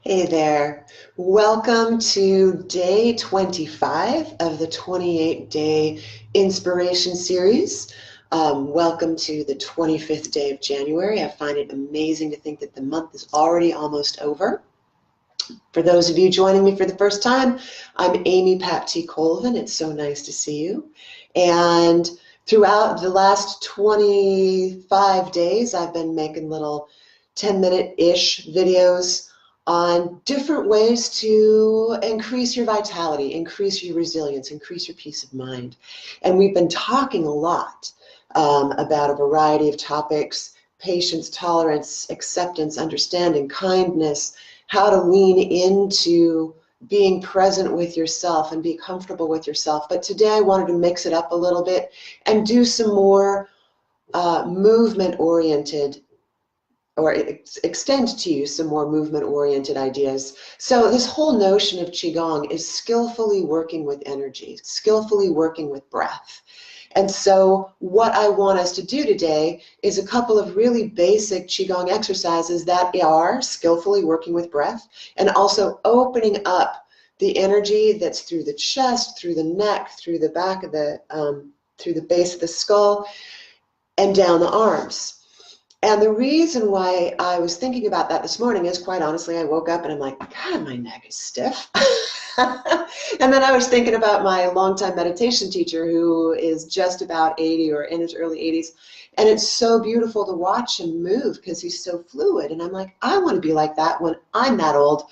Hey there. Welcome to day 25 of the 28-day inspiration series. Welcome to the 25th day of January. I find it amazing to think that the month is already almost over. For those of you joining me for the first time, I'm Amy Pat T. Colvin. It's so nice to see you. And throughout the last 25 days, I've been making little 10-minute-ish videos on different ways to increase your vitality, increase your resilience, increase your peace of mind. And we've been talking a lot about a variety of topics: patience, tolerance, acceptance, understanding, kindness, how to lean into being present with yourself and be comfortable with yourself. But today I wanted to mix it up a little bit and do some more movement-oriented, or extend to you some more movement-oriented ideas. So this whole notion of qigong is skillfully working with energy, skillfully working with breath. And so what I want us to do today is a couple of really basic qigong exercises that are skillfully working with breath and also opening up the energy that's through the chest, through the neck, through the back of the, through the base of the skull, and down the arms. And the reason why I was thinking about that this morning is, quite honestly, I woke up and I'm like, God, my neck is stiff. And then I was thinking about my longtime meditation teacher who is just about 80 or in his early 80s. And it's so beautiful to watch him move because he's so fluid. And I'm like, I want to be like that when I'm that old.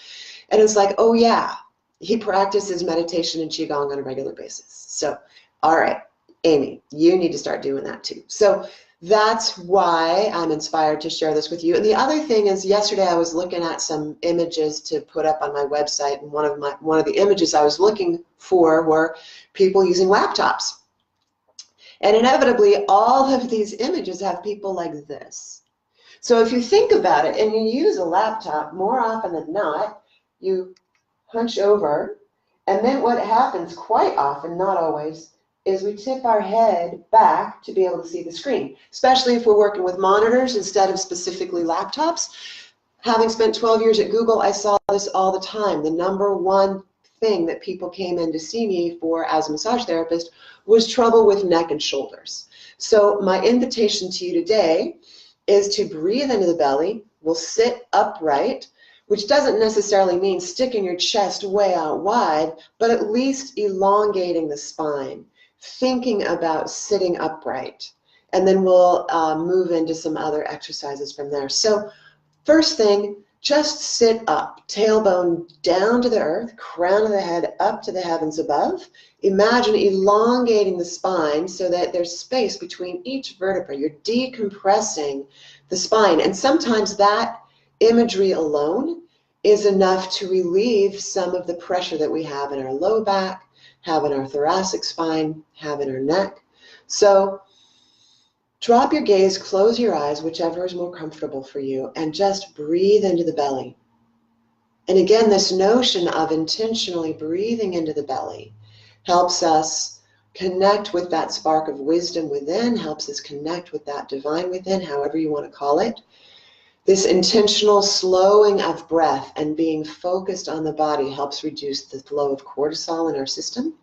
And it's like, oh yeah, he practices meditation and qigong on a regular basis. So, all right, Amy, you need to start doing that too. So that's why I'm inspired to share this with you. And the other thing is, yesterday I was looking at some images to put up on my website, and one of the images I was looking for were people using laptops. And inevitably, all of these images have people like this. So if you think about it, and you use a laptop, more often than not, you hunch over, and then what happens quite often, not always, is we tip our head back to be able to see the screen, especially if we're working with monitors instead of specifically laptops. Having spent 12 years at Google, I saw this all the time. The number one thing that people came in to see me for as a massage therapist was trouble with neck and shoulders. So my invitation to you today is to breathe into the belly. We'll sit upright, which doesn't necessarily mean sticking your chest way out wide, but at least elongating the spine, thinking about sitting upright. And then we'll move into some other exercises from there. So first thing, just sit up, tailbone down to the earth, crown of the head up to the heavens above. Imagine elongating the spine so that there's space between each vertebra. You're decompressing the spine. And sometimes that imagery alone is enough to relieve some of the pressure that we have in our low back, have in our thoracic spine, have in our neck. So drop your gaze, close your eyes, whichever is more comfortable for you, and just breathe into the belly. And again, this notion of intentionally breathing into the belly helps us connect with that spark of wisdom within, helps us connect with that divine within, however you want to call it. This intentional slowing of breath and being focused on the body helps reduce the flow of cortisol in our system.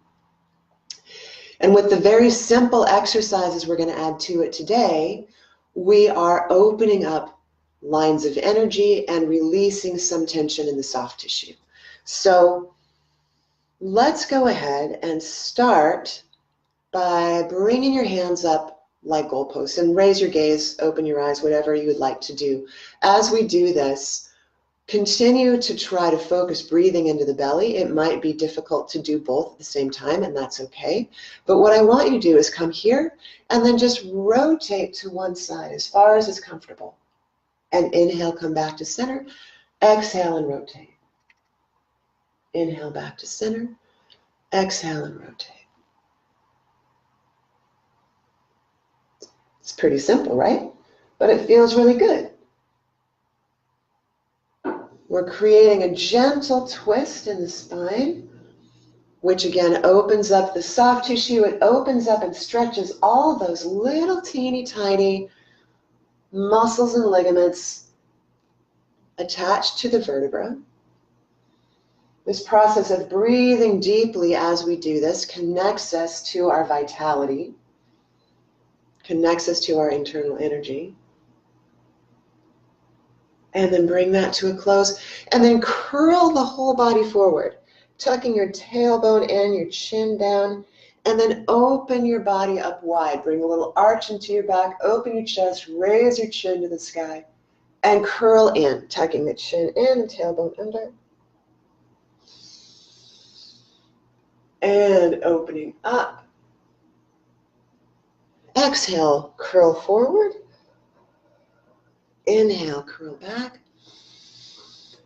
And with the very simple exercises we're going to add to it today, we are opening up lines of energy and releasing some tension in the soft tissue. So let's go ahead and start by bringing your hands up like goalposts, and raise your gaze, open your eyes, whatever you would like to do. As we do this, continue to try to focus breathing into the belly. It might be difficult to do both at the same time, and that's okay. But what I want you to do is come here and then just rotate to one side as far as is comfortable. And inhale, come back to center. Exhale and rotate. Inhale back to center. Exhale and rotate. It's pretty simple, right? But it feels really good. We're creating a gentle twist in the spine, which again opens up the soft tissue. It opens up and stretches all those little teeny tiny muscles and ligaments attached to the vertebra. This process of breathing deeply as we do this connects us to our vitality, connects us to our internal energy. And then bring that to a close. And then curl the whole body forward, tucking your tailbone in, your chin down, and then open your body up wide. Bring a little arch into your back, open your chest, raise your chin to the sky, and curl in, tucking the chin in and tailbone under. And opening up. Exhale, curl forward. Inhale, curl back.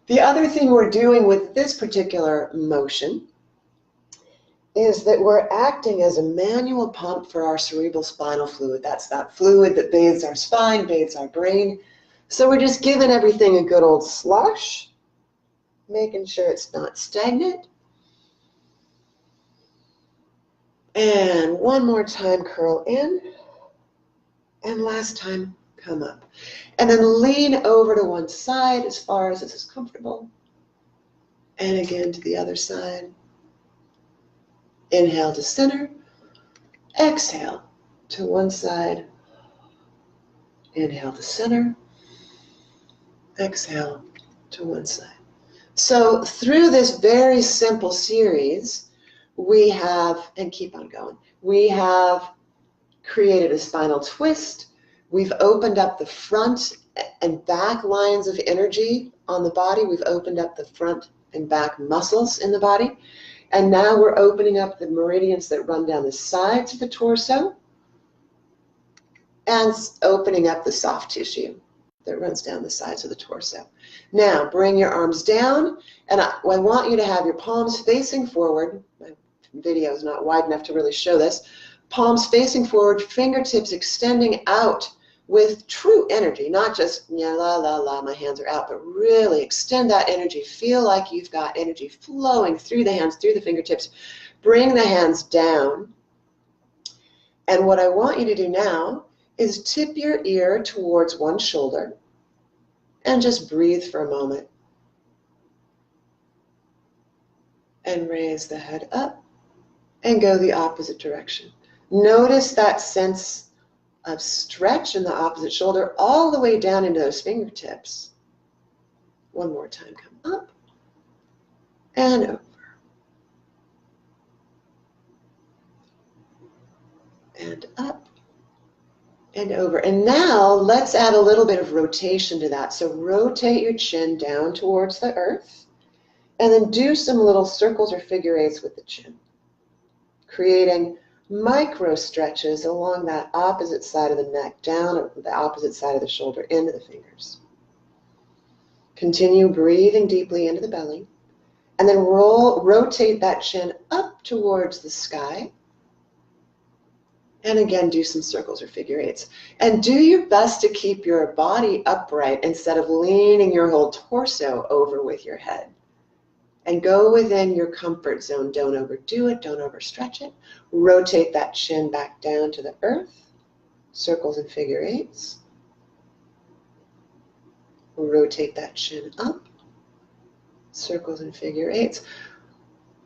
The other thing we're doing with this particular motion is that we're acting as a manual pump for our cerebral spinal fluid. That's that fluid that bathes our spine, bathes our brain. So we're just giving everything a good old slosh, making sure it's not stagnant. And one more time, curl in. And last time, come up. And then lean over to one side as far as this is comfortable. And again to the other side. Inhale to center. Exhale to one side. Inhale to center. Exhale to one side. So through this very simple series, we have, and keep on going, we have created a spinal twist. We've opened up the front and back lines of energy on the body. We've opened up the front and back muscles in the body. And now we're opening up the meridians that run down the sides of the torso and opening up the soft tissue that runs down the sides of the torso. Now, bring your arms down, and I want you to have your palms facing forward. My video is not wide enough to really show this. Palms facing forward, fingertips extending out with true energy, not just, yeah, la, la, la, my hands are out, but really extend that energy. Feel like you've got energy flowing through the hands, through the fingertips. Bring the hands down. And what I want you to do now is tip your ear towards one shoulder and just breathe for a moment. And raise the head up and go the opposite direction. Notice that sense of stretch in the opposite shoulder all the way down into those fingertips. One more time, come up and over. And up and over. And now let's add a little bit of rotation to that. So rotate your chin down towards the earth and then do some little circles or figure eights with the chin, creating micro stretches along that opposite side of the neck, down the opposite side of the shoulder, into the fingers. Continue breathing deeply into the belly, and then rotate that chin up towards the sky. And again, do some circles or figure eights. And do your best to keep your body upright instead of leaning your whole torso over with your head. And go within your comfort zone. Don't overdo it. Don't overstretch it. Rotate that chin back down to the earth. Circles and figure eights. Rotate that chin up. Circles and figure eights.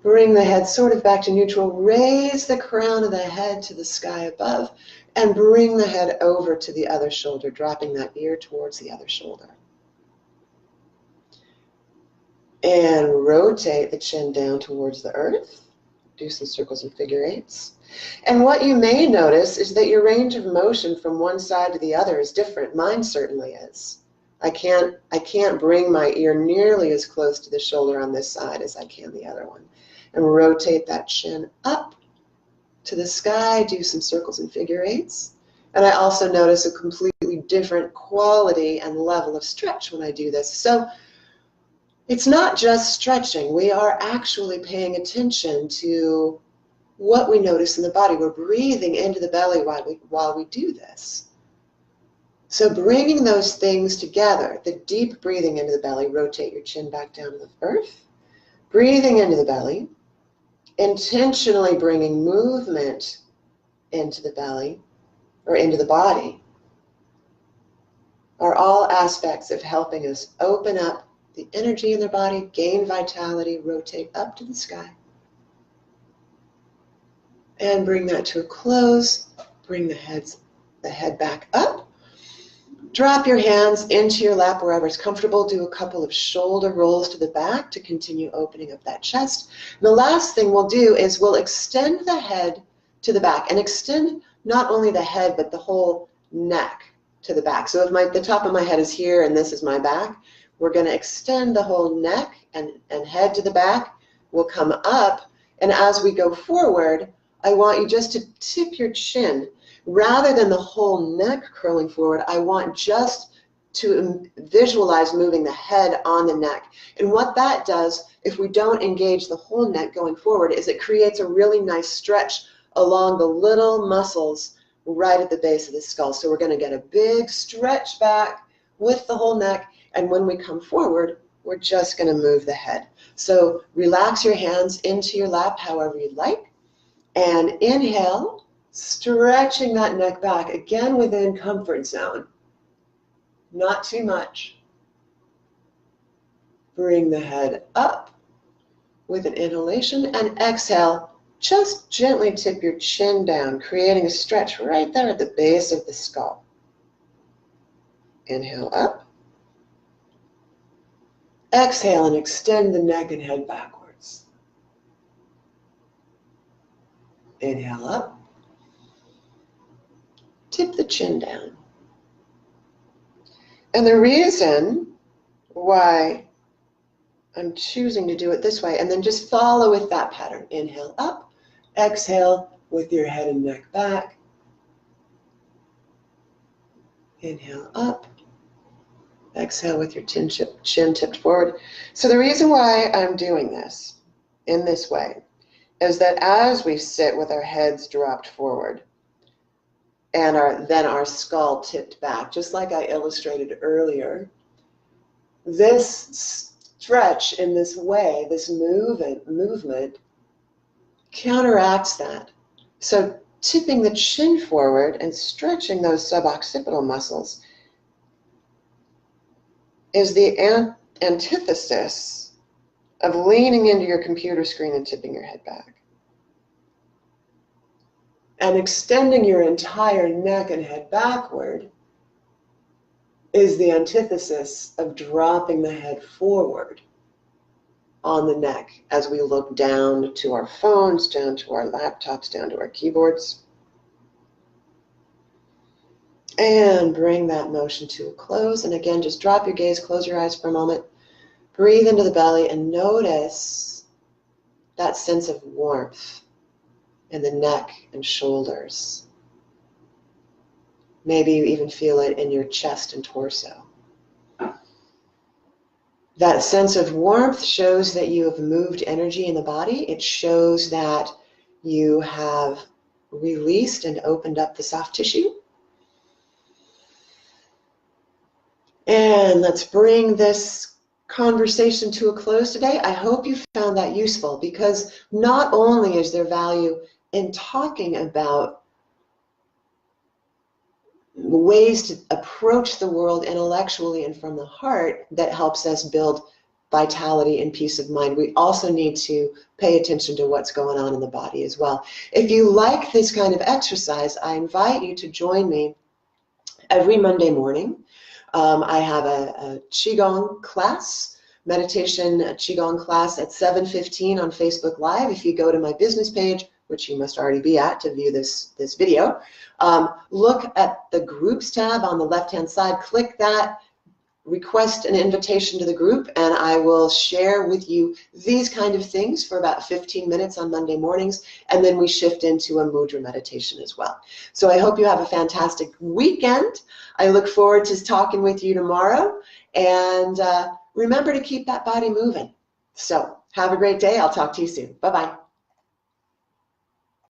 Bring the head sort of back to neutral. Raise the crown of the head to the sky above. And bring the head over to the other shoulder, dropping that ear towards the other shoulder. And rotate the chin down towards the earth. Do some circles and figure eights. And what you may notice is that your range of motion from one side to the other is different. Mine certainly is. I can't bring my ear nearly as close to the shoulder on this side as I can the other one. And rotate that chin up to the sky. Do some circles and figure eights. And I also notice a completely different quality and level of stretch when I do this. So it's not just stretching. We are actually paying attention to what we notice in the body. We're breathing into the belly while we do this. So bringing those things together, the deep breathing into the belly, rotate your chin back down to the earth, breathing into the belly, intentionally bringing movement into the belly or into the body, are all aspects of helping us open up the energy in their body, gain vitality, rotate up to the sky. And bring that to a close. Bring the head back up. Drop your hands into your lap wherever it's comfortable. Do a couple of shoulder rolls to the back to continue opening up that chest. And the last thing we'll do is we'll extend the head to the back and extend not only the head but the whole neck to the back. So if the top of my head is here and this is my back, we're going to extend the whole neck and head to the back. We'll come up, and as we go forward, I want you just to tip your chin. Rather than the whole neck curling forward, I want just to visualize moving the head on the neck. And what that does, if we don't engage the whole neck going forward, is it creates a really nice stretch along the little muscles right at the base of the skull. So we're going to get a big stretch back with the whole neck, and when we come forward, we're just going to move the head. So relax your hands into your lap however you'd like, and inhale, stretching that neck back, again within comfort zone. Not too much. Bring the head up with an inhalation, and exhale. Just gently tip your chin down, creating a stretch right there at the base of the skull. Inhale up. Exhale and extend the neck and head backwards. Inhale up. Tip the chin down. And the reason why I'm choosing to do it this way, and then just follow with that pattern. Inhale up, exhale with your head and neck back. Inhale up, exhale with your chin tipped forward. So the reason why I'm doing this in this way is that as we sit with our heads dropped forward, and then our skull tipped back, just like I illustrated earlier, this stretch in this way, this movement counteracts that. So tipping the chin forward and stretching those suboccipital muscles is the antithesis of leaning into your computer screen and tipping your head back. And extending your entire neck and head backward is the antithesis of dropping the head forward on the neck as we look down to our phones, down to our laptops, down to our keyboards. And bring that motion to a close. And again, just drop your gaze, close your eyes for a moment. Breathe into the belly and notice that sense of warmth in the neck and shoulders. Maybe you even feel it in your chest and torso. That sense of warmth shows that you have moved energy in the body. It shows that you have released and opened up the soft tissue. And let's bring this conversation to a close today. I hope you found that useful, because not only is there value in talking about ways to approach the world intellectually and from the heart that helps us build vitality and peace of mind, we also need to pay attention to what's going on in the body as well. If you like this kind of exercise, I invite you to join me every Monday morning. I have a qigong class, meditation qigong class at 7:15 on Facebook Live. If you go to my business page, which you must already be at to view this video, look at the groups tab on the left-hand side, click that, request an invitation to the group, and I will share with you these kind of things for about 15 minutes on Monday mornings, and then we shift into a mudra meditation as well. So I hope you have a fantastic weekend. I look forward to talking with you tomorrow, and remember to keep that body moving. So have a great day. I'll talk to you soon. Bye-bye.